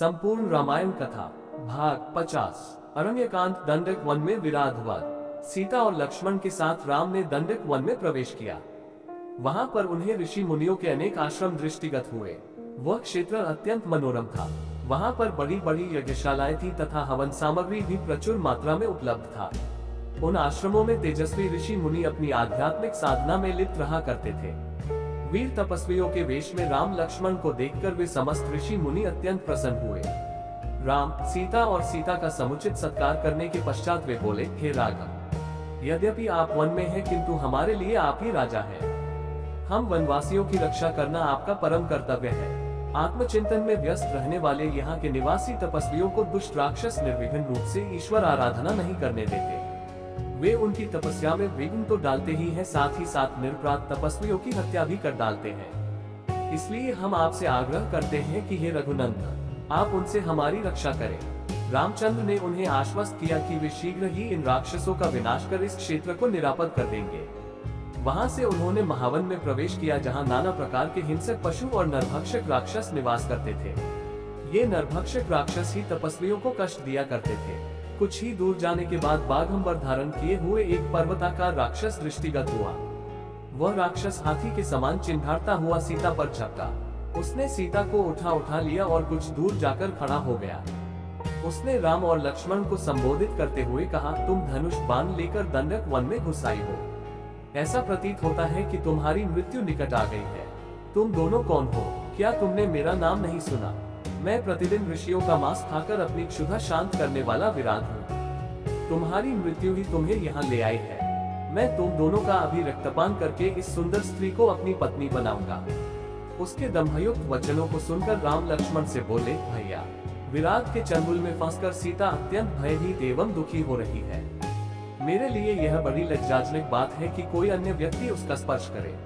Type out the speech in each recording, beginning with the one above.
संपूर्ण रामायण कथा भाग 50। अरण्यकांत दंडक वन में विराधवाद। सीता और लक्ष्मण के साथ राम ने दंडक वन में प्रवेश किया। वहां पर उन्हें ऋषि मुनियों के अनेक आश्रम दृष्टिगत हुए। वह क्षेत्र अत्यंत मनोरम था। वहां पर बड़ी बड़ी यज्ञशालाएं थी तथा हवन सामग्री भी प्रचुर मात्रा में उपलब्ध था। उन आश्रमों में तेजस्वी ऋषि मुनि अपनी आध्यात्मिक साधना में लिप्त रहा करते थे। वीर तपस्वियों के वेश में राम लक्ष्मण को देखकर वे समस्त ऋषि मुनि अत्यंत प्रसन्न हुए। राम, सीता और सीता का समुचित सत्कार करने के पश्चात वे बोले, हे राघव, यद्यपि आप वन में हैं किंतु हमारे लिए आप ही राजा हैं। हम वनवासियों की रक्षा करना आपका परम कर्तव्य है। आत्मचिंतन में व्यस्त रहने वाले यहाँ के निवासी तपस्वियों को दुष्ट राक्षस निर्विघ्न रूप से ईश्वर आराधना नहीं करने देते। वे उनकी तपस्या में विघ्न तो डालते ही हैं, साथ ही साथ निरपराध तपस्वियों की हत्या भी कर डालते हैं। इसलिए हम आपसे आग्रह करते हैं कि हे रघुनंदन, आप उनसे हमारी रक्षा करें। रामचंद्र ने उन्हें आश्वस्त किया कि वे शीघ्र ही इन राक्षसों का विनाश कर इस क्षेत्र को निरापद कर देंगे। वहां से उन्होंने महावन में प्रवेश किया, जहां नाना प्रकार के हिंसक पशु और नरभक्षक राक्षस निवास करते थे। ये नरभक्षक राक्षस ही तपस्वियों को कष्ट दिया करते थे। कुछ ही दूर जाने के बाद बाघंबर धारण किए हुए एक पर्वताकार राक्षस दृष्टिगत हुआ। वह राक्षस हाथी के समान चिन्हारता हुआ सीता पर झपका। उसने सीता को उठा लिया और कुछ दूर जाकर खड़ा हो गया। उसने राम और लक्ष्मण को संबोधित करते हुए कहा, तुम धनुष बाण लेकर दंडक वन में घुस आई हो। ऐसा प्रतीत होता है कि तुम्हारी मृत्यु निकट आ गई है। तुम दोनों कौन हो? क्या तुमने मेरा नाम नहीं सुना? मैं प्रतिदिन ऋषियों का मांस खाकर अपनी क्षुधा शांत करने वाला विराट हूँ। तुम्हारी मृत्यु ही तुम्हें यहाँ ले आई है। मैं तुम दोनों का अभी रक्तपान करके इस सुंदर स्त्री को अपनी पत्नी बनाऊंगा। उसके दम्भयुक्त वचनों को सुनकर राम लक्ष्मण से बोले, भैया, विराट के चंगुल में फंसकर सीता अत्यंत भयभीत एवं दुखी हो रही है। मेरे लिए यह बड़ी लज्जाजनक बात है कि कोई अन्य व्यक्ति उसका स्पर्श करे।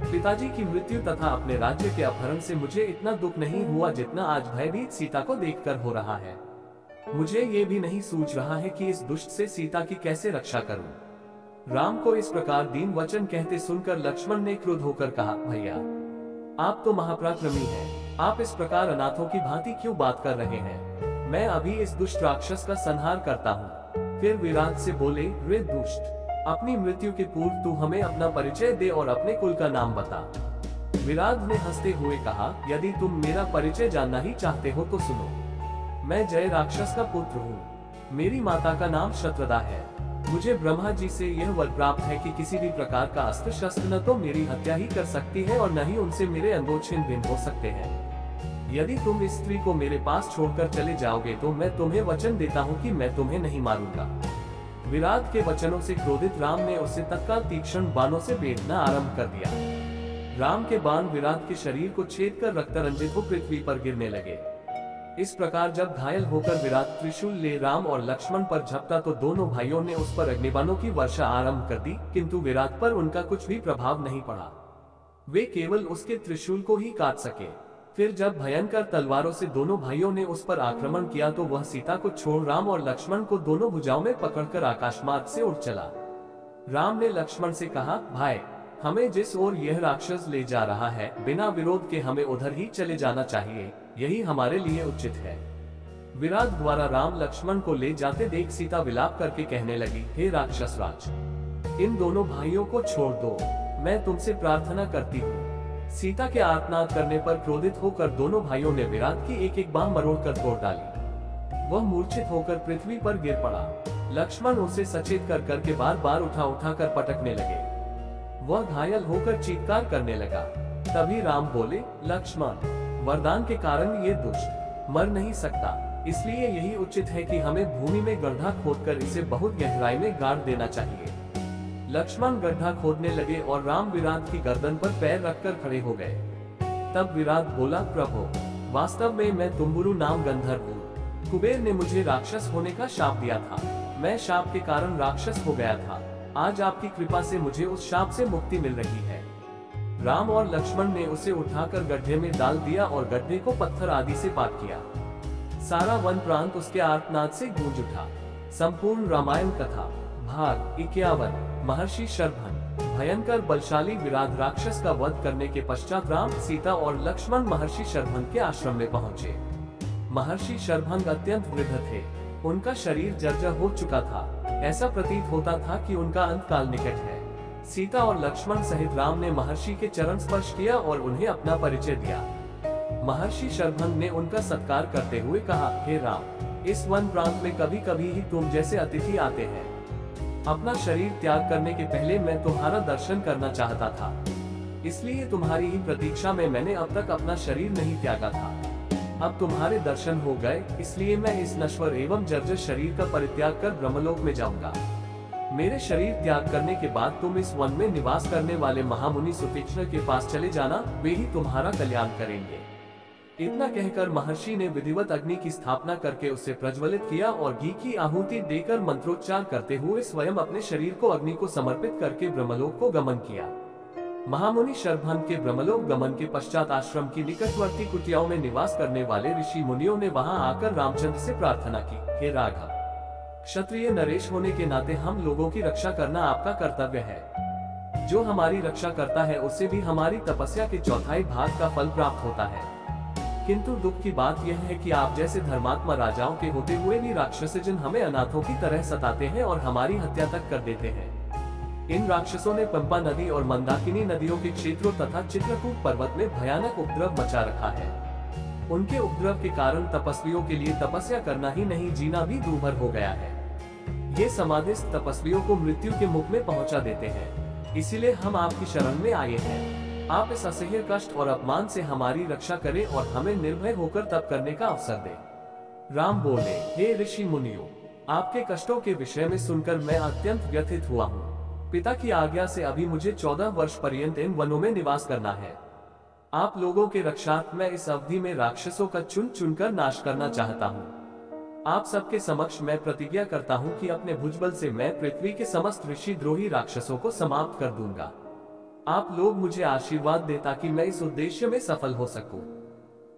पिताजी की मृत्यु तथा अपने राज्य के अपहरण से मुझे इतना दुख नहीं हुआ जितना आज भयभीत सीता को देखकर हो रहा है। मुझे ये भी नहीं सूझ रहा है कि इस दुष्ट से सीता की कैसे रक्षा करूं। राम को इस प्रकार दीन वचन कहते सुनकर लक्ष्मण ने क्रुद्ध होकर कहा, भैया, आप तो महापराक्रमी हैं। आप इस प्रकार अनाथों की भांति क्यों बात कर रहे हैं? मैं अभी इस दुष्ट राक्षस का संहार करता हूँ। फिर विराट से बोले, रे दुष्ट, अपनी मृत्यु के पूर्व तू हमें अपना परिचय दे और अपने कुल का नाम बता। विराट ने हंसते हुए कहा, यदि तुम मेरा परिचय जानना ही चाहते हो तो सुनो। मैं जय राक्षस का पुत्र हूँ। मेरी माता का नाम शत्रदा है। मुझे ब्रह्मा जी से यह वर प्राप्त है कि किसी भी प्रकार का अस्त्र शस्त्र न तो मेरी हत्या ही कर सकती है और न ही उनसे मेरे अंगों छिन्न भिन्न हो सकते हैं। यदि तुम इस स्त्री को मेरे पास छोड़कर चले जाओगे तो मैं तुम्हें वचन देता हूँ कि मैं तुम्हें नहीं मारूंगा। विराट के वचनों से क्रोधित राम ने उसे तत्काल तीक्ष्ण बाणों से बेधना आरंभ कर दिया। राम के बाण विराट के शरीर को छेद कर रक्तरंजित हो पृथ्वी पर गिरने लगे। इस प्रकार जब घायल होकर विराट त्रिशूल ले राम और लक्ष्मण पर झपटा तो दोनों भाइयों ने उस पर अग्निबाणों की वर्षा आरंभ कर दी, किंतु विराट पर उनका कुछ भी प्रभाव नहीं पड़ा। वे केवल उसके त्रिशूल को ही काट सके। फिर जब भयंकर तलवारों से दोनों भाइयों ने उस पर आक्रमण किया तो वह सीता को छोड़ राम और लक्ष्मण को दोनों भुजाओं में पकड़कर आकाशमार्ग से उड़ चला। राम ने लक्ष्मण से कहा, भाई, हमें जिस ओर यह राक्षस ले जा रहा है, बिना विरोध के हमें उधर ही चले जाना चाहिए। यही हमारे लिए उचित है। विराट द्वारा राम लक्ष्मण को ले जाते देख सीता विलाप करके कहने लगी, हे राक्षस राज, इन दोनों भाइयों को छोड़ दो। मैं तुमसे प्रार्थना करती हूँ। सीता के आर्तनाद करने पर क्रोधित होकर दोनों भाइयों ने विराट की एक एक बांह मरोड़कर तोड़ डाली। वह मूर्छित होकर पृथ्वी पर गिर पड़ा। लक्ष्मण उसे सचेत कर करके बार बार उठाकर पटकने लगे। वह घायल होकर चीत्कार करने लगा। तभी राम बोले, लक्ष्मण, वरदान के कारण ये दुष्ट मर नहीं सकता, इसलिए यही उचित है कि हमें भूमि में गड्ढा खोदकर इसे बहुत गहराई में गाड़ देना चाहिए। लक्ष्मण गड्ढा खोदने लगे और राम विराट की गर्दन पर पैर रखकर खड़े हो गए। तब विराट बोला, प्रभु, वास्तव में मैं तुम्बुरु नाम गंधर्व हूँ। कुबेर ने मुझे राक्षस होने का शाप दिया था। मैं शाप के कारण राक्षस हो गया था। आज आपकी कृपा से मुझे उस शाप से मुक्ति मिल रही है। राम और लक्ष्मण ने उसे उठाकर गड्ढे में डाल दिया और गड्ढे को पत्थर आदि से पाट किया। सारा वन प्रांत उसके आर्तनाद से गूंज उठा। संपूर्ण रामायण कथा भाग 51। महर्षि शरभन। भयंकर बलशाली विराट राक्षस का वध करने के पश्चात राम, सीता और लक्ष्मण महर्षि शरभन के आश्रम में पहुंचे। महर्षि शरभंग अत्यंत वृद्ध थे। उनका शरीर जर्जर हो चुका था। ऐसा प्रतीत होता था कि उनका अंतकाल निकट है। सीता और लक्ष्मण सहित राम ने महर्षि के चरण स्पर्श किया और उन्हें अपना परिचय दिया। महर्षि शरभंग ने उनका सत्कार करते हुए कहा, हे राम, इस वन प्रांत में कभी कभी ही तुम जैसे अतिथि आते हैं। अपना शरीर त्याग करने के पहले मैं तुम्हारा दर्शन करना चाहता था, इसलिए तुम्हारी ही प्रतीक्षा में मैंने अब तक अपना शरीर नहीं त्यागा था। अब तुम्हारे दर्शन हो गए, इसलिए मैं इस नश्वर एवं जर्जर शरीर का परित्याग कर ब्रह्मलोक में जाऊंगा। मेरे शरीर त्याग करने के बाद तुम इस वन में निवास करने वाले महामुनि सुतीक्ष्ण के पास चले जाना, वे ही तुम्हारा कल्याण करेंगे। इतना कहकर महर्षि ने विधिवत अग्नि की स्थापना करके उसे प्रज्वलित किया और घी की आहुति देकर मंत्रोच्चार करते हुए स्वयं अपने शरीर को अग्नि को समर्पित करके ब्रह्मलोक को गमन किया। महामुनि शरभंग के ब्रह्मलोक गमन के पश्चात आश्रम की निकटवर्ती कुटियाओं में निवास करने वाले ऋषि मुनियों ने वहां आकर रामचंद्र से प्रार्थना की, हे राघव, क्षत्रिय नरेश होने के नाते हम लोगों की रक्षा करना आपका कर्तव्य है। जो हमारी रक्षा करता है उसे भी हमारी तपस्या के चौथाई भाग का फल प्राप्त होता है। किंतु दुख की बात यह है कि आप जैसे धर्मात्मा राजाओं के होते हुए भी राक्षसजन हमें अनाथों की तरह सताते हैं और हमारी हत्या तक कर देते हैं। इन राक्षसों ने पंपा नदी और मंदाकिनी नदियों के क्षेत्रों तथा चित्रकूट पर्वत में भयानक उपद्रव मचा रखा है। उनके उपद्रव के कारण तपस्वियों के लिए तपस्या करना ही नहीं, जीना भी दूभर हो गया है। ये समाधिस्थ तपस्वियों को मृत्यु के मुख में पहुंचा देते हैं। इसीलिए हम आपकी शरण में आए हैं। आप इस असह्य कष्ट और अपमान से हमारी रक्षा करें और हमें निर्भय होकर तप करने का अवसर दें। राम बोले, हे ऋषि मुनियों, आपके कष्टों के विषय में सुनकर मैं अत्यंत व्यथित हुआ हूँ। पिता की आज्ञा से अभी मुझे 14 वर्ष पर्यंत इन वनों में निवास करना है। आप लोगों के रक्षार्थ मैं इस अवधि में राक्षसों का चुन चुनकर नाश करना चाहता हूँ। आप सबके समक्ष मैं प्रतिज्ञा करता हूँ कि अपने भुजबल से मैं पृथ्वी के समस्त ऋषि द्रोही राक्षसों को समाप्त कर दूंगा। आप लोग मुझे आशीर्वाद दें ताकि मैं इस उद्देश्य में सफल हो सकूं।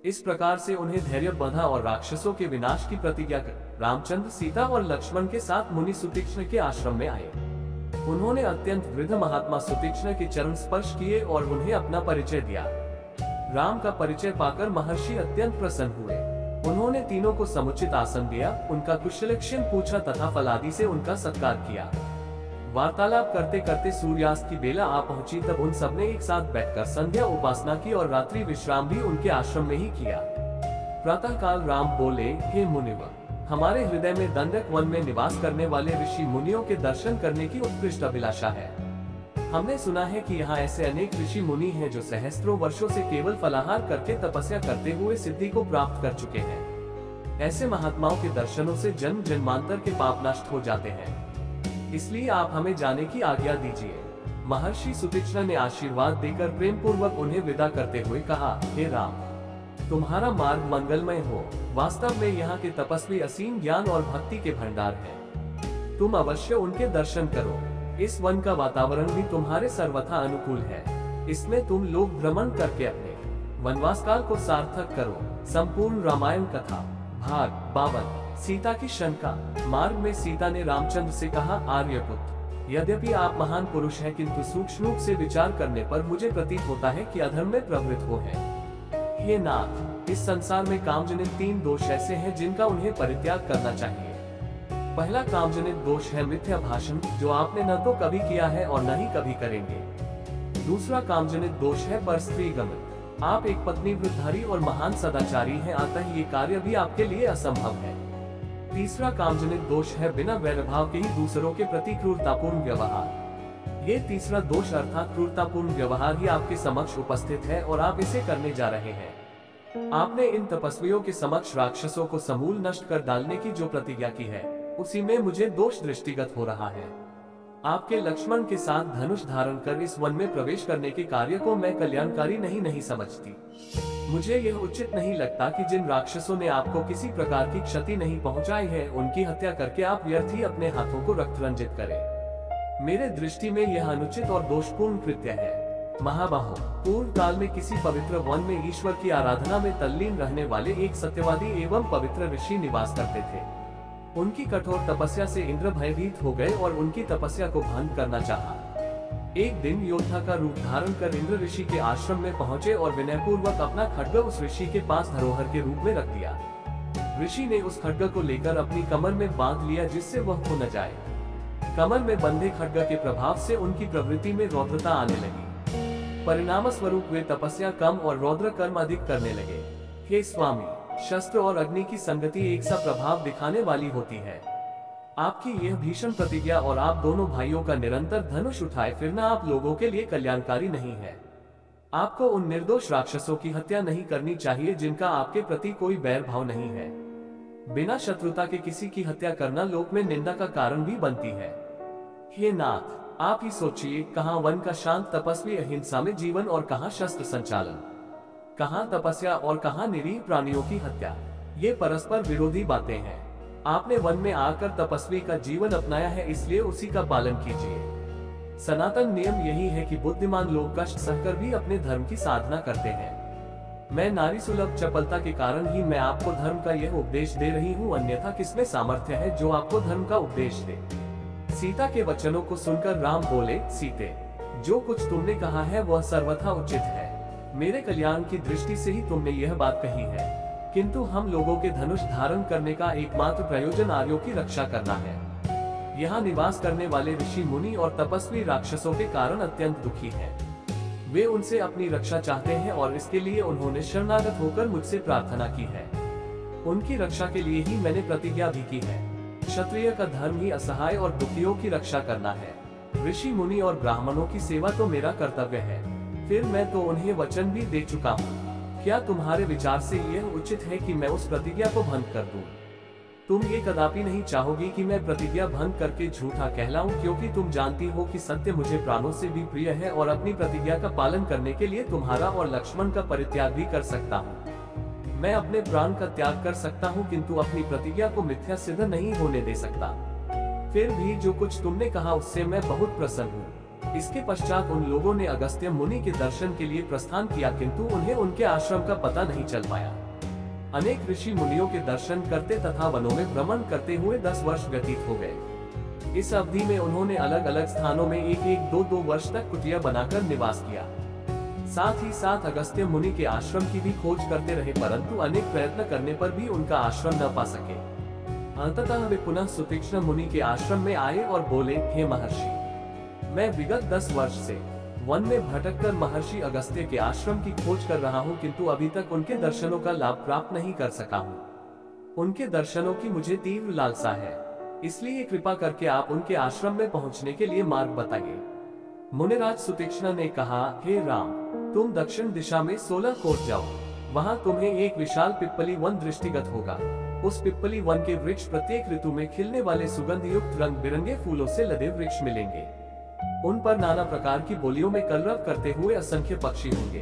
इस प्रकार से उन्हें धैर्य बंधा और राक्षसों के विनाश की प्रतिज्ञा कर रामचंद्र सीता और लक्ष्मण के साथ मुनि सुतीक्ष्ण के आश्रम में आए। उन्होंने अत्यंत वृद्ध महात्मा सुतीक्ष्ण के चरण स्पर्श किए और उन्हें अपना परिचय दिया। राम का परिचय पाकर महर्षि अत्यंत प्रसन्न हुए। उन्होंने तीनों को समुचित आसन दिया, उनका कुशलक्षेम पूछा तथा फलादि से उनका सत्कार किया। वार्तालाप करते करते सूर्यास्त की बेला आ पहुंची, तब उन सबने एक साथ बैठकर संध्या उपासना की और रात्रि विश्राम भी उनके आश्रम में ही किया। प्रातः काल राम बोले, हे मुनिवर, हमारे हृदय में दंडक वन में निवास करने वाले ऋषि मुनियों के दर्शन करने की उत्कृष्ट अभिलाषा है। हमने सुना है कि यहाँ ऐसे अनेक ऋषि मुनि हैं जो सहस्त्रों वर्षों से केवल फलाहार करके तपस्या करते हुए सिद्धि को प्राप्त कर चुके हैं। ऐसे महात्माओं के दर्शनों से जन्म जन्मांतर के पाप नष्ट हो जाते हैं। इसलिए आप हमें जाने की आज्ञा दीजिए। महर्षि सुतीक्ष्ण ने आशीर्वाद देकर प्रेम पूर्वक उन्हें विदा करते हुए कहा, हे राम, तुम्हारा मार्ग मंगलमय हो। वास्तव में यहाँ के तपस्वी असीम ज्ञान और भक्ति के भंडार हैं। तुम अवश्य उनके दर्शन करो। इस वन का वातावरण भी तुम्हारे सर्वथा अनुकूल है। इसमें तुम लोग भ्रमण करके अपने वनवास काल को सार्थक करो। संपूर्ण रामायण कथा भाग 52। सीता की शंका। मार्ग में सीता ने रामचंद्र से कहा, आर्यपुत्र, यद्यपि आप महान पुरुष हैं, किंतु सूक्ष्म रूप से विचार करने पर मुझे प्रतीत होता है कि अधर्म में प्रवृत्त हो हैं। हे नाथ, इस संसार में कामजनित 3 दोष ऐसे हैं जिनका उन्हें परित्याग करना चाहिए। पहला कामजनित दोष है मिथ्या भाषण, जो आपने न तो कभी किया है और न ही कभी करेंगे। दूसरा कामजनित दोष है परस्त्री गमन। आप एक पत्नी वृद्धारी और महान सदाचारी हैं, अतः ये कार्य भी आपके लिए असंभव है। तीसरा कामजनित दोष है बिना वैरभाव के ही दूसरों के प्रति क्रूरतापूर्ण व्यवहार। ये तीसरा दोष अर्थात क्रूरतापूर्ण व्यवहार ही आपके समक्ष उपस्थित है और आप इसे करने जा रहे हैं। आपने इन तपस्वियों के समक्ष राक्षसों को समूल नष्ट कर डालने की जो प्रतिज्ञा की है, उसी में मुझे दोष दृष्टिगत हो रहा है। आपके लक्ष्मण के साथ धनुष धारण कर इस वन में प्रवेश करने के कार्य को मैं कल्याणकारी नहीं समझती। मुझे यह उचित नहीं लगता कि जिन राक्षसों ने आपको किसी प्रकार की क्षति नहीं पहुंचाई है, उनकी हत्या करके आप व्यर्थ ही अपने हाथों को रक्त रंजित करें। मेरे दृष्टि में यह अनुचित और दोषपूर्ण कृत्य है। महाबाहो, पूर्व काल में किसी पवित्र वन में ईश्वर की आराधना में तल्लीन रहने वाले एक सत्यवादी एवं पवित्र ऋषि निवास करते थे। उनकी कठोर तपस्या से इंद्र भयभीत हो गए और उनकी तपस्या को भंग करना चाहा। एक दिन योद्धा का रूप धारण कर इंद्र ऋषि के आश्रम में पहुंचे और विनयपूर्वक अपना खड्ग उस ऋषि के पास धरोहर के रूप में रख दिया। ऋषि ने उस खड्ग को लेकर अपनी कमर में बांध लिया जिससे वह खो न जाए। कमर में बंधे खड्ग के प्रभाव से उनकी प्रवृत्ति में रौद्रता आने लगी। परिणाम स्वरूप वे तपस्या कम और रौद्र कर्म अधिक करने लगे। हे स्वामी, शस्त्र और अग्नि की संगति एक सा प्रभाव दिखाने वाली होती है। आपकी यह भीषण प्रतिज्ञा और आप दोनों भाइयों का निरंतर धनुष उठाए फिरना आप लोगों के लिए कल्याणकारी नहीं है। आपको उन निर्दोष राक्षसों की हत्या नहीं करनी चाहिए जिनका आपके प्रति कोई बैर भाव नहीं है। बिना शत्रुता के किसी की हत्या करना लोक में निंदा का कारण भी बनती है। हे नाथ, आप ही सोचिए, कहाँ वन का शांत तपस्वी अहिंसा में जीवन और कहाँ शस्त्र संचालन, कहाँ तपस्या और कहाँ निरीह प्राणियों की हत्या। ये परस्पर विरोधी बातें हैं। आपने वन में आकर तपस्वी का जीवन अपनाया है, इसलिए उसी का पालन कीजिए। सनातन नियम यही है कि बुद्धिमान लोग कष्ट सहकर भी अपने धर्म की साधना करते हैं। मैं नारी सुलभ चपलता के कारण ही मैं आपको धर्म का यह उपदेश दे रही हूँ, अन्यथा किसमें सामर्थ्य है जो आपको धर्म का उपदेश दे। सीता के वचनों को सुनकर राम बोले, सीते, जो कुछ तुमने कहा है वह सर्वथा उचित है। मेरे कल्याण की दृष्टि से ही तुमने यह बात कही है, किंतु हम लोगों के धनुष धारण करने का एकमात्र प्रयोजन आर्यों की रक्षा करना है। यहाँ निवास करने वाले ऋषि मुनि और तपस्वी राक्षसों के कारण अत्यंत दुखी हैं। वे उनसे अपनी रक्षा चाहते हैं और इसके लिए उन्होंने शरणागत होकर मुझसे प्रार्थना की है। उनकी रक्षा के लिए ही मैंने प्रतिज्ञा भी की है। क्षत्रिय का धर्म ही असहाय और दुखियों की रक्षा करना है। ऋषि मुनि और ब्राह्मणों की सेवा तो मेरा कर्तव्य है, फिर मैं तो उन्हें वचन भी दे चुका हूँ। क्या तुम्हारे विचार से यह उचित है कि मैं उस प्रतिज्ञा को भंग कर दूं? तुम ये कदापि नहीं चाहोगी कि मैं प्रतिज्ञा भंग करके झूठा कहलाऊं, क्योंकि तुम जानती हो कि सत्य मुझे प्राणों से भी प्रिय है और अपनी प्रतिज्ञा का पालन करने के लिए तुम्हारा और लक्ष्मण का परित्याग भी कर सकता हूँ। मैं अपने प्राण का त्याग कर सकता हूँ, किंतु अपनी प्रतिज्ञा को मिथ्या सिद्ध नहीं होने दे सकता। फिर भी जो कुछ तुमने कहा उससे मैं बहुत प्रसन्न हूँ। इसके पश्चात उन लोगों ने अगस्त्य मुनि के दर्शन के लिए प्रस्थान किया, किंतु उन्हें उनके आश्रम का पता नहीं चल पाया। अनेक ऋषि मुनियों के दर्शन करते तथा वनों में भ्रमण करते हुए 10 वर्ष व्यतीत हो गए। इस अवधि में उन्होंने अलग अलग स्थानों में 1-2 वर्ष तक कुटिया बनाकर निवास किया। साथ ही साथ अगस्त्य मुनि के आश्रम की भी खोज करते रहे, परंतु अनेक प्रयत्न करने पर भी उनका आश्रम न पा सके। अंततः वे पुनः सुतीक्ष्ण मुनि के आश्रम में आए और बोले, हे महर्षि, मैं विगत 10 वर्ष से वन में भटककर महर्षि अगस्त्य के आश्रम की खोज कर रहा हूँ, किंतु अभी तक उनके दर्शनों का लाभ प्राप्त नहीं कर सका हूँ। उनके दर्शनों की मुझे तीव्र लालसा है, इसलिए कृपा करके आप उनके आश्रम में पहुँचने के लिए मार्ग बताइए। मुनिराज सुतीक्ष्ण ने कहा, हे राम, तुम दक्षिण दिशा में 16 कोस जाओ। वहाँ तुम्हें एक विशाल पिप्पली वन दृष्टिगत होगा। उस पिप्पली वन के वृक्ष प्रत्येक ऋतु में खिलने वाले सुगंध युक्त रंग बिरंगे फूलों से लदे वृक्ष मिलेंगे। उन पर नाना प्रकार की बोलियों में कलरव करते हुए असंख्य पक्षी होंगे।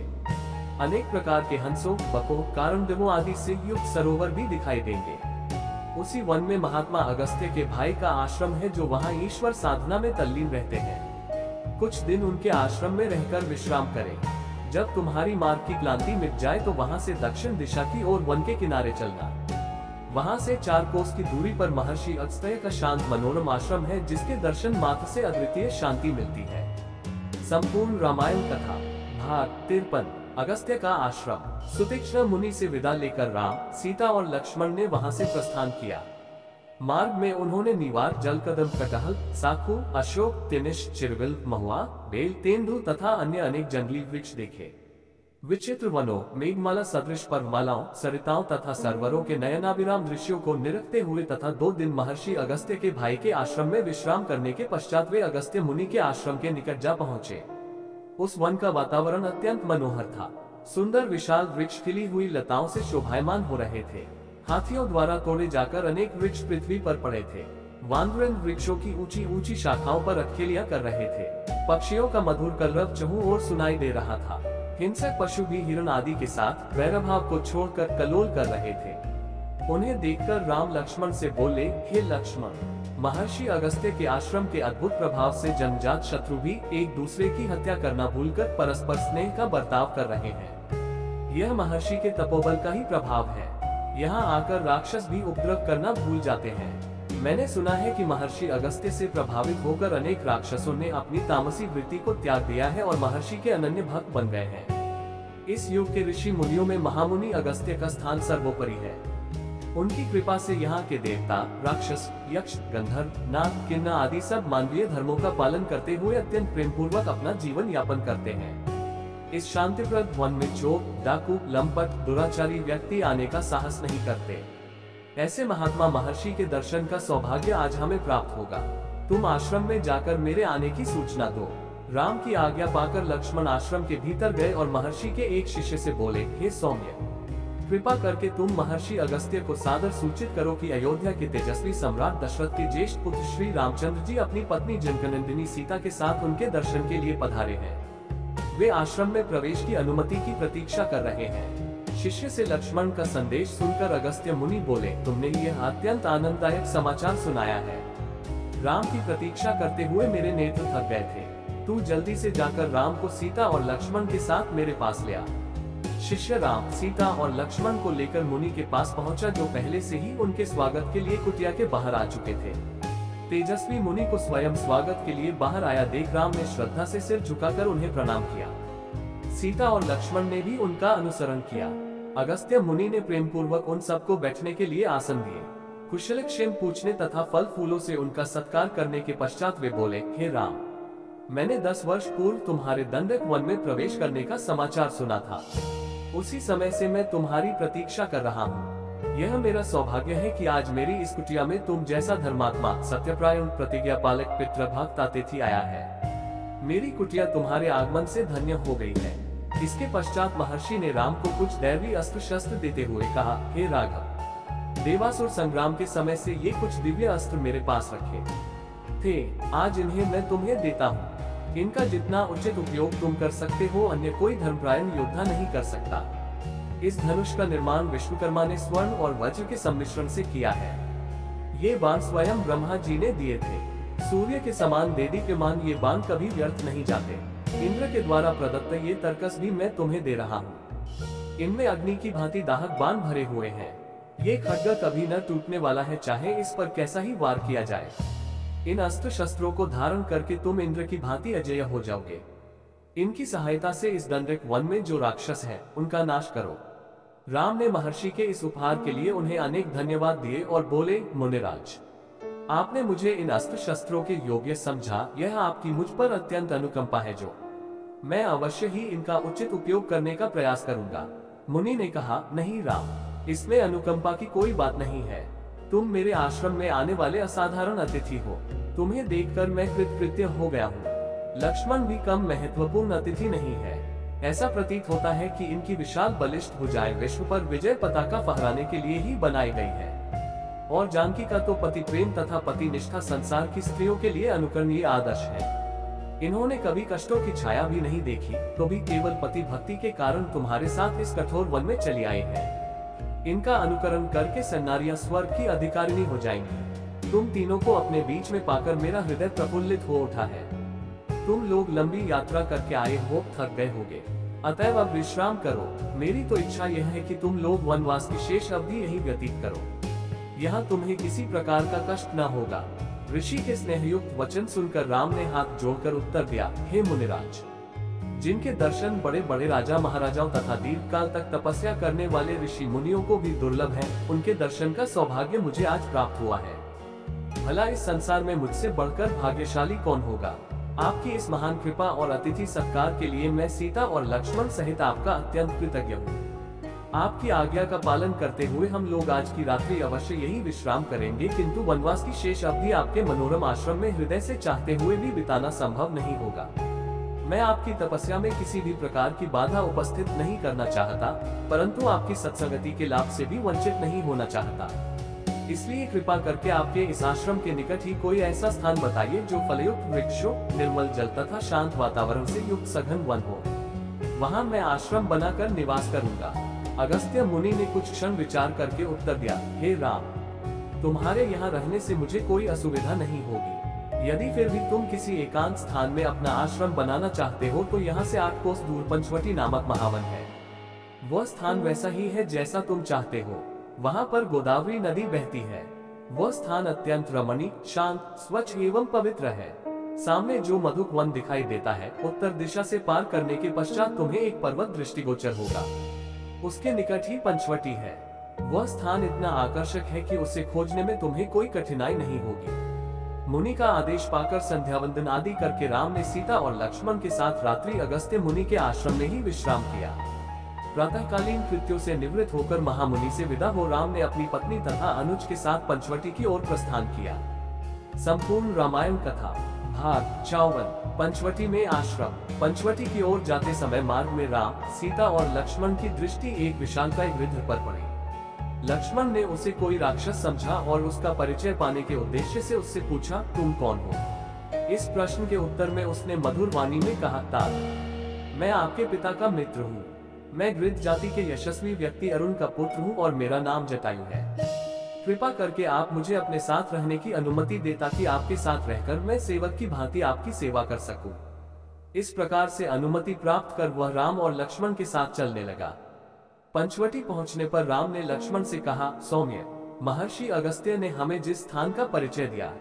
अनेक प्रकार के हंसों, बकों, कारणदेवों आदि से युक्त सरोवर भी दिखाई देंगे। उसी वन में महात्मा अगस्त्य के भाई का आश्रम है, जो वहाँ ईश्वर साधना में तल्लीन रहते हैं। कुछ दिन उनके आश्रम में रहकर विश्राम करें। जब तुम्हारी मार्ग की क्लांति मिट जाए तो वहाँ से दक्षिण दिशा की ओर वन के किनारे चलना। वहाँ से 4 कोस की दूरी पर महर्षि अगस्त्य का शांत मनोरम आश्रम है, जिसके दर्शन मात्र से अद्वितीय शांति मिलती है। संपूर्ण रामायण कथा भाग 53 अगस्त्य का आश्रम। सुतीक्ष्ण मुनि से विदा लेकर राम, सीता और लक्ष्मण ने वहाँ से प्रस्थान किया। मार्ग में उन्होंने नीवार, जलकदम, कटहल, साखू, अशोक, तिनिश, चिरविल, महुआ, बेल, तेंदु तथा अन्य अनेक जंगली वृक्ष देखे। विचित्र वनों, मेघमाला सदृश पर्वमालाओं, सरिताओं तथा सरोवरों के नयनाभिराम दृश्यों को निरखते हुए तथा 2 दिन महर्षि अगस्त्य के भाई के आश्रम में विश्राम करने के पश्चात वे अगस्त्य मुनि के आश्रम के निकट जा पहुँचे। उस वन का वातावरण अत्यंत मनोहर था। सुंदर विशाल वृक्ष खिली हुई लताओं से शोभायमान हो रहे थे। हाथियों द्वारा तोड़े जाकर अनेक वृक्ष पृथ्वी पर पड़े थे। वानरेन वृक्षों की ऊंची ऊंची शाखाओं पर अटखेलियां कर रहे थे। पक्षियों का मधुर कलरव चहुं ओर सुनाई दे रहा था। हिंसक पशु भी हिरण आदि के साथ वैरभाव को छोड़कर कलोल कर रहे थे। उन्हें देखकर राम लक्ष्मण से बोले, हे लक्ष्मण, महर्षि अगस्त्य के आश्रम के अद्भुत प्रभाव से जन्मजात शत्रु भी एक दूसरे की हत्या करना भूलकर परस्पर स्नेह का बर्ताव कर रहे हैं। यह महर्षि के तपोबल का ही प्रभाव है। यहाँ आकर राक्षस भी उपद्रव करना भूल जाते हैं। मैंने सुना है कि महर्षि अगस्त्य से प्रभावित होकर अनेक राक्षसों ने अपनी तामसी वृत्ति को त्याग दिया है और महर्षि के अनन्य भक्त बन गए हैं। इस युग के ऋषि मुनियों में महामुनि अगस्त्य का स्थान सर्वोपरि है। उनकी कृपा से यहाँ के देवता, राक्षस, यक्ष, गंधर्व, नाग, किन्नर आदि सब मानवीय धर्मों का पालन करते हुए अत्यंत प्रेम पूर्वक अपना जीवन यापन करते हैं। इस शांतिप्रद वन में चोर, डाकू, लंपट, दुराचारी व्यक्ति आने का साहस नहीं करते। ऐसे महात्मा महर्षि के दर्शन का सौभाग्य आज हमें प्राप्त होगा। तुम आश्रम में जाकर मेरे आने की सूचना दो। राम की आज्ञा पाकर लक्ष्मण आश्रम के भीतर गए और महर्षि के एक शिष्य से बोले, हे सौम्य, कृपा करके तुम महर्षि अगस्त्य को सादर सूचित करो कि अयोध्या के तेजस्वी सम्राट दशरथ के ज्येष्ठ पुत्र श्री रामचंद्र जी अपनी पत्नी जनकनंदिनी सीता के साथ उनके दर्शन के लिए पधारे हैं। वे आश्रम में प्रवेश की अनुमति की प्रतीक्षा कर रहे हैं। शिष्य से लक्ष्मण का संदेश सुनकर अगस्त्य मुनि बोले, तुमने यह अत्यंत आनंददायक समाचार सुनाया है। राम की प्रतीक्षा करते हुए मेरे नेत्र थक गए थे। तू जल्दी से जाकर राम को सीता और लक्ष्मण के साथ मेरे पास ले आ। शिष्य राम, सीता और लक्ष्मण को लेकर मुनि के पास पहुंचा, जो पहले से ही उनके स्वागत के लिए कुटिया के बाहर आ चुके थे। तेजस्वी मुनि को स्वयं स्वागत के लिए बाहर आया देख राम ने श्रद्धा से सिर झुकाकर उन्हें प्रणाम किया। सीता और लक्ष्मण ने भी उनका अनुसरण किया। अगस्त्य मुनि ने प्रेम पूर्वक उन सबको बैठने के लिए आसन दिए। कुशलक्षेम पूछने तथा फल फूलों से उनका सत्कार करने के पश्चात वे बोले, हे राम, मैंने 10 वर्ष पूर्व तुम्हारे दंडक वन में प्रवेश करने का समाचार सुना था। उसी समय से मैं तुम्हारी प्रतीक्षा कर रहा हूँ। यह मेरा सौभाग्य है कि आज मेरी इस कुटिया में तुम जैसा धर्मात्मा, सत्यपरायण, प्रतिज्ञा पालक, पितृभक्त अतिथि आया है। मेरी कुटिया तुम्हारे आगमन से धन्य हो गई है। इसके पश्चात महर्षि ने राम को कुछ दैवी अस्त्र शस्त्र देते हुए कहा, हे राघव, देवासुर संग्राम के समय से ये कुछ दिव्य अस्त्र मेरे पास रखे थे, आज इन्हें मैं तुम्हें देता हूँ। इनका जितना उचित उपयोग तुम कर सकते हो, अन्य कोई धर्मपरायण योद्धा नहीं कर सकता। इस धनुष का निर्माण विश्वकर्मा ने स्वर्ण और वज्र के सम्मिश्रण से किया है। ये बाण स्वयं ब्रह्मा जी ने दिए थे। सूर्य के समान देदीप्यमान ये बाण कभी व्यर्थ नहीं जाते। इंद्र के द्वारा प्रदत्त ये तरकस भी मैं तुम्हें दे रहा हूँ। इनमें अग्नि की भांति दाहक बाण भरे हुए हैं। ये खड्ग कभी न टूटने वाला है, चाहे इस पर कैसा ही वार किया जाए। इन अस्त्र शस्त्रों को धारण करके तुम इंद्र की भांति अजेय हो जाओगे। इनकी सहायता से इस दंडक वन में जो राक्षस हैं, उनका नाश करो। राम ने महर्षि के इस उपहार के लिए उन्हें अनेक धन्यवाद दिए और बोले, मुनिराज, आपने मुझे इन अस्त्र शस्त्रों के योग्य समझा। यह आपकी मुझ पर अत्यंत अनुकंपा है, जो मैं अवश्य ही इनका उचित उपयोग करने का प्रयास करूंगा। मुनि ने कहा, नहीं राम, इसमें अनुकंपा की कोई बात नहीं है। तुम मेरे आश्रम में आने वाले असाधारण अतिथि हो। तुम्हें देखकर मैं कृतकृत्य हो गया हूँ। लक्ष्मण भी कम महत्वपूर्ण अतिथि नहीं है। ऐसा प्रतीत होता है कि इनकी विशाल बलिष्ठ भुजाएं विश्व पर विजय पताका फहराने के लिए ही बनाई गई है। और जानकी का तो पति प्रेम तथा पति निष्ठा संसार की स्त्रियों के लिए अनुकरणीय आदर्श है। इन्होंने कभी कष्टों की छाया भी नहीं देखी, तो भी केवल पति भक्ति के कारण तुम्हारे साथ इस कठोर वन में चली आई है। इनका अनुकरण करके सन्नारियां स्वर्ग की अधिकारिणी हो जाएंगी। तुम तीनों को अपने बीच में पाकर मेरा हृदय प्रफुल्लित हो उठा है। तुम लोग लंबी यात्रा करके आए हो, थक गए होगे, अतएव अब विश्राम करो। मेरी तो इच्छा यह है कि तुम लोग वनवास की शेष अवधि यही व्यतीत करो। यहाँ तुम्हें किसी प्रकार का कष्ट न होगा। ऋषि के स्नेहयुक्त वचन सुनकर राम ने हाथ जोड़कर उत्तर दिया, हे मुनिराज, जिनके दर्शन बड़े बड़े राजा महाराजाओं तथा दीर्घकाल तक तपस्या करने वाले ऋषि मुनियों को भी दुर्लभ है, उनके दर्शन का सौभाग्य मुझे आज प्राप्त हुआ है। भला इस संसार में मुझसे बढ़कर भाग्यशाली कौन होगा। आपकी इस महान कृपा और अतिथि सत्कार के लिए मैं सीता और लक्ष्मण सहित आपका अत्यंत कृतज्ञ हूँ। आपकी आज्ञा का पालन करते हुए हम लोग आज की रात्रि अवश्य यही विश्राम करेंगे, किंतु वनवास की शेष अवधि आपके मनोरम आश्रम में हृदय से चाहते हुए भी बिताना संभव नहीं होगा। मैं आपकी तपस्या में किसी भी प्रकार की बाधा उपस्थित नहीं करना चाहता, परंतु आपकी सत्संगति के लाभ से भी वंचित नहीं होना चाहता। इसलिए कृपा करके आपके इस आश्रम के निकट ही कोई ऐसा स्थान बताइए जो फलयुक्त वृक्षों, निर्मल जल तथा शांत वातावरण से युक्त सघन वन हो। वहां मैं आश्रम बनाकर निवास करूंगा। अगस्त्य मुनि ने कुछ क्षण विचार करके उत्तर दिया, हे राम, तुम्हारे यहाँ रहने से मुझे कोई असुविधा नहीं होगी। यदि फिर भी तुम किसी एकांत स्थान में अपना आश्रम बनाना चाहते हो तो यहाँ से 8 कोस दूर पंचवटी नामक महावन है। वह स्थान वैसा ही है जैसा तुम चाहते हो। वहाँ पर गोदावरी नदी बहती है। वह स्थान अत्यंत रमणीय, शांत, स्वच्छ एवं पवित्र है। सामने जो मधुक वन दिखाई देता है, उत्तर दिशा से पार करने के पश्चात तुम्हें एक पर्वत दृष्टिगोचर होगा। उसके निकट ही पंचवटी है। वह स्थान इतना आकर्षक है कि उसे खोजने में तुम्हें कोई कठिनाई नहीं होगी। मुनि का आदेश पाकर संध्या वंदन आदि करके राम ने सीता और लक्ष्मण के साथ रात्रि अगस्त्य मुनि के आश्रम में ही विश्राम किया। प्रातःकालीन कृत्यों से निवृत्त होकर महामुनि से विदा हो राम ने अपनी पत्नी तथा अनुज के साथ पंचवटी की ओर प्रस्थान किया। संपूर्ण रामायण कथा भाग 54। पंचवटी में आश्रम। पंचवटी की ओर जाते समय मार्ग में राम, सीता और लक्ष्मण की दृष्टि एक विशालकाय वृद्ध पर पड़ी। लक्ष्मण ने उसे कोई राक्षस समझा और उसका परिचय पाने के उद्देश्य से उससे पूछा, तुम कौन हो? इस प्रश्न के उत्तर में उसने मधुर वाणी में कहा, तात, मैं आपके पिता का मित्र हूँ। मैं गृध्र जाति के यशस्वी व्यक्ति अरुण का पुत्र हूँ और मेरा नाम जटायु है। कृपा करके आप मुझे अपने साथ रहने की अनुमति दे ताकि आपके साथ रहकर मैं सेवक की भांति आपकी सेवा कर सकूं। इस प्रकार से अनुमति प्राप्त कर वह राम और लक्ष्मण के साथ चलने लगा। पंचवटी पहुंचने पर राम ने लक्ष्मण से कहा, सौम्य, महर्षि अगस्त्य ने हमें जिस स्थान का परिचय दिया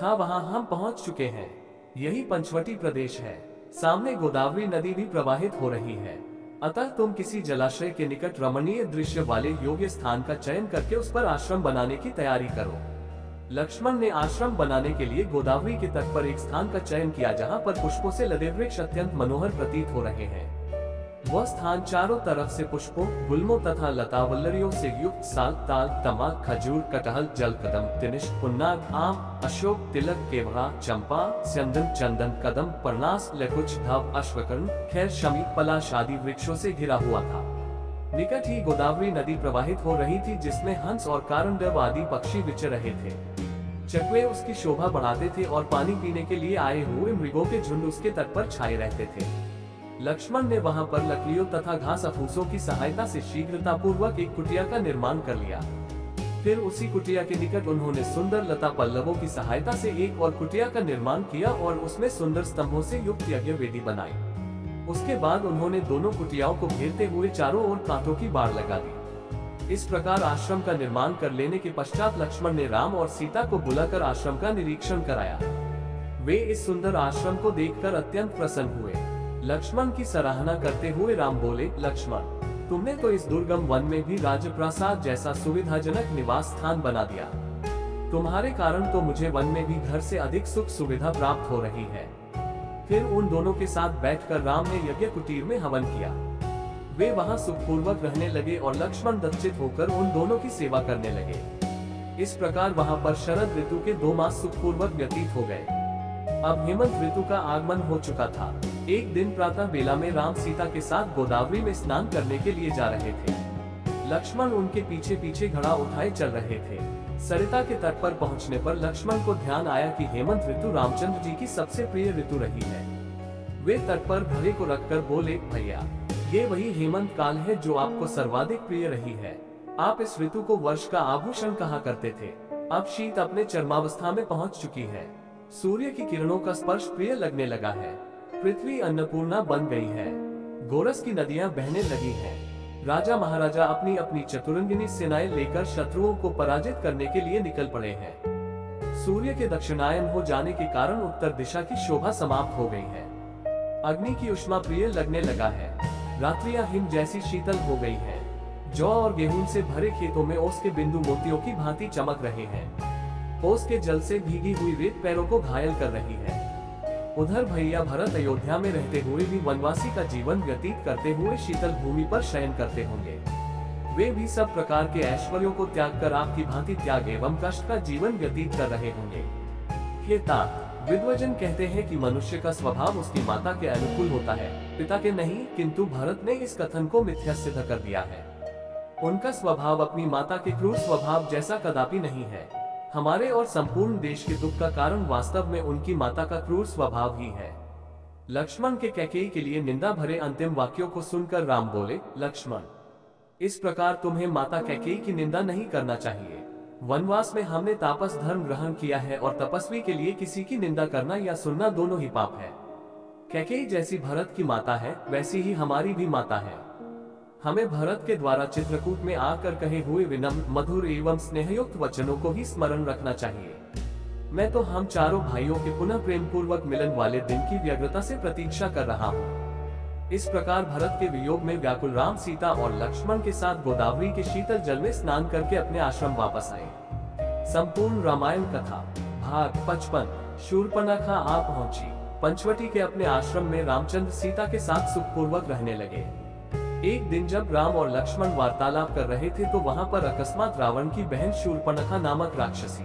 था वहां हम पहुंच चुके हैं। यही पंचवटी प्रदेश है। सामने गोदावरी नदी भी प्रवाहित हो रही है। अतः तुम किसी जलाशय के निकट रमणीय दृश्य वाले योग्य स्थान का चयन करके उस पर आश्रम बनाने की तैयारी करो। लक्ष्मण ने आश्रम बनाने के लिए गोदावरी के तट पर एक स्थान का चयन किया जहां पर पुष्पों से लदे वृक्ष अत्यंत मनोहर प्रतीत हो रहे हैं। वह स्थान चारों तरफ से पुष्पों, गुल्मों तथा लतावल्लरियों से युक्त साल, ताल, तमाक, खजूर, कटहल, जलकदम, तिनिश, पुन्नाग, आम, अशोक, तिलक, केवड़ा, चंपा, स्यंदन, चंदन, कदम, परनास, लकुच, धव, अश्वकर्ण, खैर, शमी, पलाश आदि वृक्षों से घिरा हुआ था। निकट ही गोदावरी नदी प्रवाहित हो रही थी जिसमें हंस और कारंडव आदि पक्षी विचर रहे थे। चकवे उसकी शोभा बढ़ाते थे और पानी पीने के लिए आए हुए मृगों के झुंड उसके तट पर छाए रहते थे। लक्ष्मण ने वहां पर लकड़ियों तथा घास फूसों की सहायता से शीघ्रता पूर्वक एक कुटिया का निर्माण कर लिया। फिर उसी कुटिया के निकट उन्होंने सुंदर लता पल्लवों की सहायता से एक और कुटिया का निर्माण किया और उसमें सुंदर स्तंभों से युक्त यज्ञ वेदी बनाई। उसके बाद उन्होंने दोनों कुटियाओं को घेरते हुए चारों ओर कांटों की बाड़ लगा दी। इस प्रकार आश्रम का निर्माण कर लेने के पश्चात लक्ष्मण ने राम और सीता को बुलाकर आश्रम का निरीक्षण कराया। वे इस सुंदर आश्रम को देखकर अत्यंत प्रसन्न हुए। लक्ष्मण की सराहना करते हुए राम बोले, लक्ष्मण, तुमने तो इस दुर्गम वन में भी राजप्रासाद जैसा सुविधाजनक निवास स्थान बना दिया। तुम्हारे कारण तो मुझे वन में भी घर से अधिक सुख सुविधा प्राप्त हो रही है। फिर उन दोनों के साथ बैठकर राम ने यज्ञ कुटीर में हवन किया। वे वहां सुखपूर्वक रहने लगे और लक्ष्मण दत्चित होकर उन दोनों की सेवा करने लगे। इस प्रकार वहां पर शरद ऋतु के 2 मास सुखपूर्वक व्यतीत हो गए। अब हेमंत ऋतु का आगमन हो चुका था। एक दिन प्रातः बेला में राम सीता के साथ गोदावरी में स्नान करने के लिए जा रहे थे। लक्ष्मण उनके पीछे पीछे घड़ा उठाए चल रहे थे। सरिता के तट पर पहुंचने पर लक्ष्मण को ध्यान आया कि हेमंत ऋतु रामचंद्र जी की सबसे प्रिय ऋतु रही है। वे तट पर घड़े को रखकर बोले, भैया, ये वही हेमंत काल है जो आपको सर्वाधिक प्रिय रही है। आप इस ऋतु को वर्ष का आभूषण कहा करते थे। अब शीत अपने चरमावस्था में पहुंच चुकी है। सूर्य की किरणों का स्पर्श प्रिय लगने लगा है। पृथ्वी अन्नपूर्णा बन गई है। गोरस की नदियां बहने लगी हैं। राजा महाराजा अपनी अपनी चतुरंगिनी सेनाएं लेकर शत्रुओं को पराजित करने के लिए निकल पड़े हैं। सूर्य के दक्षिणायन हो जाने के कारण उत्तर दिशा की शोभा समाप्त हो गई है। अग्नि की उष्मा प्रिय लगने लगा है। रात्रियां हिम जैसी शीतल हो गई है। जौ और गेहूं से भरे खेतों में ओस के बिंदु मोतियों की भांति चमक रहे हैं। ओस के जल से भीगी हुई रेत पैरों को घायल कर रही है। उधर भैया भरत अयोध्या में रहते हुए भी वनवासी का जीवन व्यतीत करते हुए शीतल भूमि पर शयन करते होंगे। वे भी सब प्रकार के ऐश्वर्यों को त्याग कर आपकी भांति त्याग एवं कष्ट का जीवन व्यतीत कर रहे होंगे। हे तात, विद्वजन कहते हैं कि मनुष्य का स्वभाव उसकी माता के अनुकूल होता है, पिता के नहीं, किंतु भरत ने इस कथन को मिथ्या सिद्ध कर दिया है। उनका स्वभाव अपनी माता के क्रूर स्वभाव जैसा कदापि नहीं है। हमारे और संपूर्ण देश के दुख का कारण वास्तव में उनकी माता का क्रूर स्वभाव ही है। लक्ष्मण के कैकेयी के लिए निंदा भरे अंतिम वाक्यों को सुनकर राम बोले, लक्ष्मण, इस प्रकार तुम्हें माता कैकेयी की निंदा नहीं करना चाहिए। वनवास में हमने तापस धर्म ग्रहण किया है और तपस्वी के लिए किसी की निंदा करना या सुनना दोनों ही पाप है। कैकेयी जैसी भरत की माता है, वैसी ही हमारी भी माता है। हमें भरत के द्वारा चित्रकूट में आकर कहे हुए विनम्र, मधुर एवं स्नेहयुक्त वचनों को ही स्मरण रखना चाहिए। मैं तो हम चारों भाइयों के पुनः प्रेम पूर्वक मिलन वाले दिन की व्यग्रता से प्रतीक्षा कर रहा हूँ। इस प्रकार भरत के वियोग में व्याकुल राम सीता और लक्ष्मण के साथ गोदावरी के शीतल जल में स्नान करके अपने आश्रम वापस आए। संपूर्ण रामायण कथा भाग 55। शूर्पणखा आ पहुंची। पंचवटी के अपने आश्रम में रामचंद्र सीता के साथ सुखपूर्वक रहने लगे। एक दिन जब राम और लक्ष्मण वार्तालाप कर रहे थे तो वहां पर अकस्मात रावण की बहन शूर्पणखा नामक राक्षसी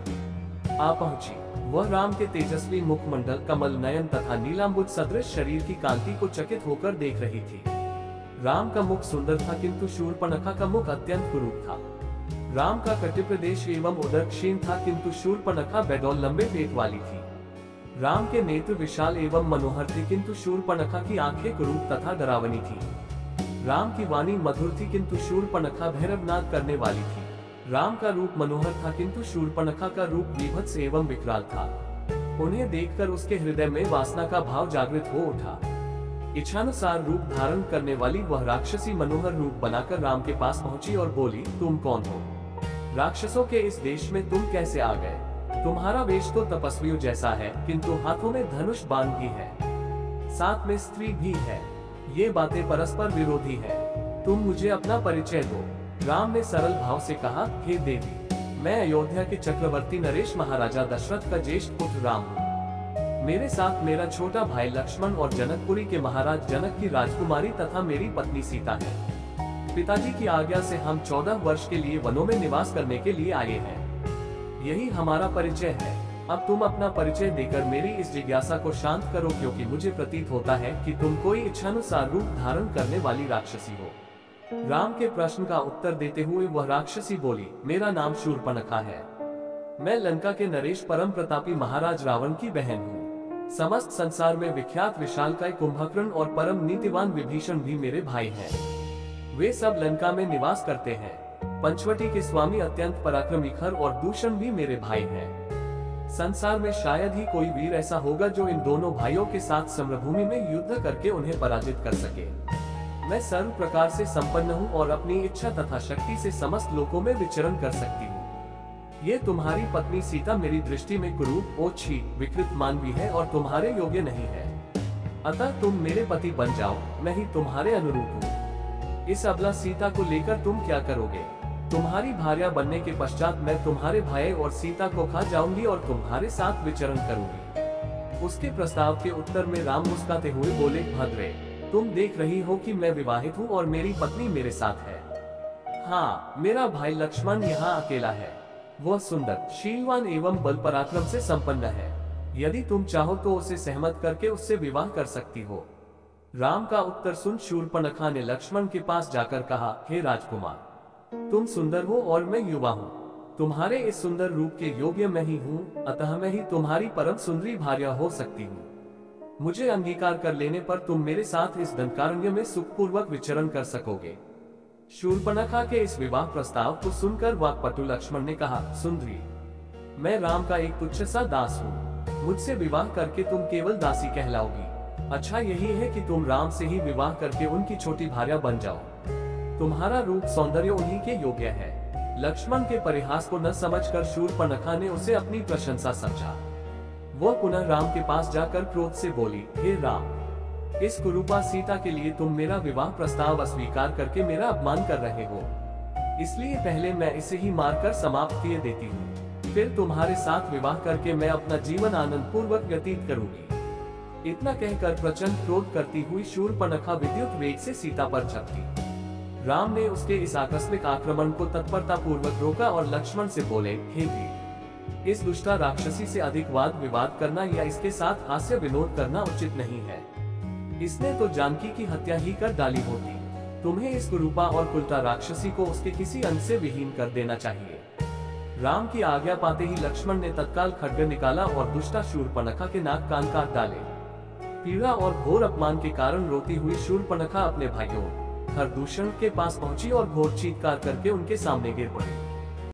आ पहुंची। वह राम के तेजस्वी मुखमंडल, कमल नयन तथा नीलांबुज सदृश शरीर की कांति को चकित होकर देख रही थी। राम का मुख सुंदर था किंतु शूर्पणखा का मुख अत्यंत कुरूप था। राम का कटिप्रदेश एवं उदर क्षीण था किंतु शूर्पणखा बेडौल लंबे पेट वाली थी। राम के नेत्र विशाल एवं मनोहर थे किंतु शूर्पणखा की आंखें कुरूप तथा डरावनी थी। राम की वाणी मधुर थी किंतु शूर्पणखा भैरवनाद करने वाली थी। राम का रूप मनोहर था किंतु शूर्पणखा का रूप विभत्स एवं विकराल था। उन्हें देखकर उसके हृदय में वासना का भाव जागृत हो उठा। इच्छानुसार रूप धारण करने वाली वह राक्षसी मनोहर रूप बनाकर राम के पास पहुंची और बोली, तुम कौन हो? राक्षसों के इस देश में तुम कैसे आ गए? तुम्हारा वेश तो तपस्वियों जैसा है किंतु हाथों में धनुष बाण भी है, साथ में स्त्री भी है। ये बातें परस्पर विरोधी है। तुम मुझे अपना परिचय दो। राम ने सरल भाव से कहा, हे देवी, मैं अयोध्या के चक्रवर्ती नरेश महाराजा दशरथ का ज्येष्ठ पुत्र राम हूँ। मेरे साथ मेरा छोटा भाई लक्ष्मण और जनकपुरी के महाराज जनक की राजकुमारी तथा मेरी पत्नी सीता है। पिताजी की आज्ञा से हम 14 वर्ष के लिए वनों में निवास करने के लिए आए हैं। यही हमारा परिचय है। अब तुम अपना परिचय देकर मेरी इस जिज्ञासा को शांत करो, क्योंकि मुझे प्रतीत होता है कि तुम कोई इच्छानुसार रूप धारण करने वाली राक्षसी हो। राम के प्रश्न का उत्तर देते हुए वह राक्षसी बोली, मेरा नाम शूर्पणखा है। मैं लंका के नरेश परम प्रतापी महाराज रावण की बहन हूँ। समस्त संसार में विख्यात विशालकाय कुंभकर्ण और परम नीतिवान विभीषण भी मेरे भाई हैं। वे सब लंका में निवास करते हैं। पंचवटी के स्वामी अत्यंत पराक्रमी खर और दूषण भी मेरे भाई हैं। संसार में शायद ही कोई वीर ऐसा होगा जो इन दोनों भाइयों के साथ समरभूमि में युद्ध करके उन्हें पराजित कर सके। मैं सर्व प्रकार से संपन्न हूँ और अपनी इच्छा तथा शक्ति से समस्त लोकों में विचरण कर सकती हूँ। ये तुम्हारी पत्नी सीता मेरी दृष्टि में कुरूप, ओछी, विकृत मानवी है और तुम्हारे योग्य नहीं है। अतः तुम मेरे पति बन जाओ, मैं ही तुम्हारे अनुरूप हूँ। इस अबला सीता को लेकर तुम क्या करोगे? तुम्हारी भार्या बनने के पश्चात मैं तुम्हारे भाई और सीता को खा जाऊंगी और तुम्हारे साथ विचरण करूंगी। उसके प्रस्ताव के उत्तर में राम मुस्कुराते हुए बोले, भद्रे, तुम देख रही हो कि मैं विवाहित हूँ और मेरी पत्नी मेरे साथ है। हाँ, मेरा भाई लक्ष्मण यहाँ अकेला है। वह सुंदर, शीलवान एवं बल पराक्रम से संपन्न है। यदि तुम चाहो तो उसे सहमत करके उससे विवाह कर सकती हो। राम का उत्तर सुन शूर्पणखा ने लक्ष्मण के पास जाकर कहा, हे राजकुमार, तुम सुंदर हो और मैं युवा हूँ। तुम्हारे इस सुंदर रूप के योग्य मैं ही हूँ, अतः मैं ही तुम्हारी परम सुंदरी भार्या हो सकती हूँ। मुझे अंगीकार कर लेने पर तुम मेरे साथ इस दंडकारण्य में सुखपूर्वक विचरण कर सकोगे। शूर्पणखा के इस विवाह प्रस्ताव को सुनकर वाक्पटु लक्ष्मण ने कहा, सुंदरी, मैं राम का एक तुच्छ सा दास हूँ। मुझसे विवाह करके तुम केवल दासी कहलाओगी। अच्छा यही है कि तुम राम से ही विवाह करके उनकी छोटी भार्या बन जाओ। तुम्हारा रूप सौंदर्य उन्हीं के योग्य है। लक्ष्मण के परिहास को न समझकर शूर्पणखा ने उसे अपनी प्रशंसा समझा। वह पुनः राम के पास जाकर क्रोध से बोली, हे राम, इस कुरूपा सीता के लिए तुम मेरा विवाह प्रस्ताव अस्वीकार करके मेरा अपमान कर रहे हो। इसलिए पहले मैं इसे ही मारकर समाप्त किए देती हूँ, फिर तुम्हारे साथ विवाह करके मैं अपना जीवन आनंद पूर्वक व्यतीत करूंगी। इतना कहकर प्रचंड क्रोध करती हुई शूर्पणखा विद्युत वेग से सीता पर झपटी। राम ने उसके इस आकस्मिक आक्रमण को तत्परता पूर्वक रोका और लक्ष्मण से बोले, हे वीर, इस दुष्टा राक्षसी से अधिक वाद विवाद करना या इसके साथ हास्य विनोद करना उचित नहीं है। इसने तो जानकी की हत्या ही कर डाली होती। तुम्हें इस कुरूपा और कुलटा राक्षसी को उसके किसी अंग से विहीन कर देना चाहिए। राम की आज्ञा पाते ही लक्ष्मण ने तत्काल खड्ग निकाला और दुष्टा शूर्पणखा के नाक कान काट डाले। पीड़ा और घोर अपमान के कारण रोती हुई शूर्पणखा अपने भाइयों खरदूषण के पास पहुंची और घोर चीत्कार करके उनके सामने गिर पड़ी।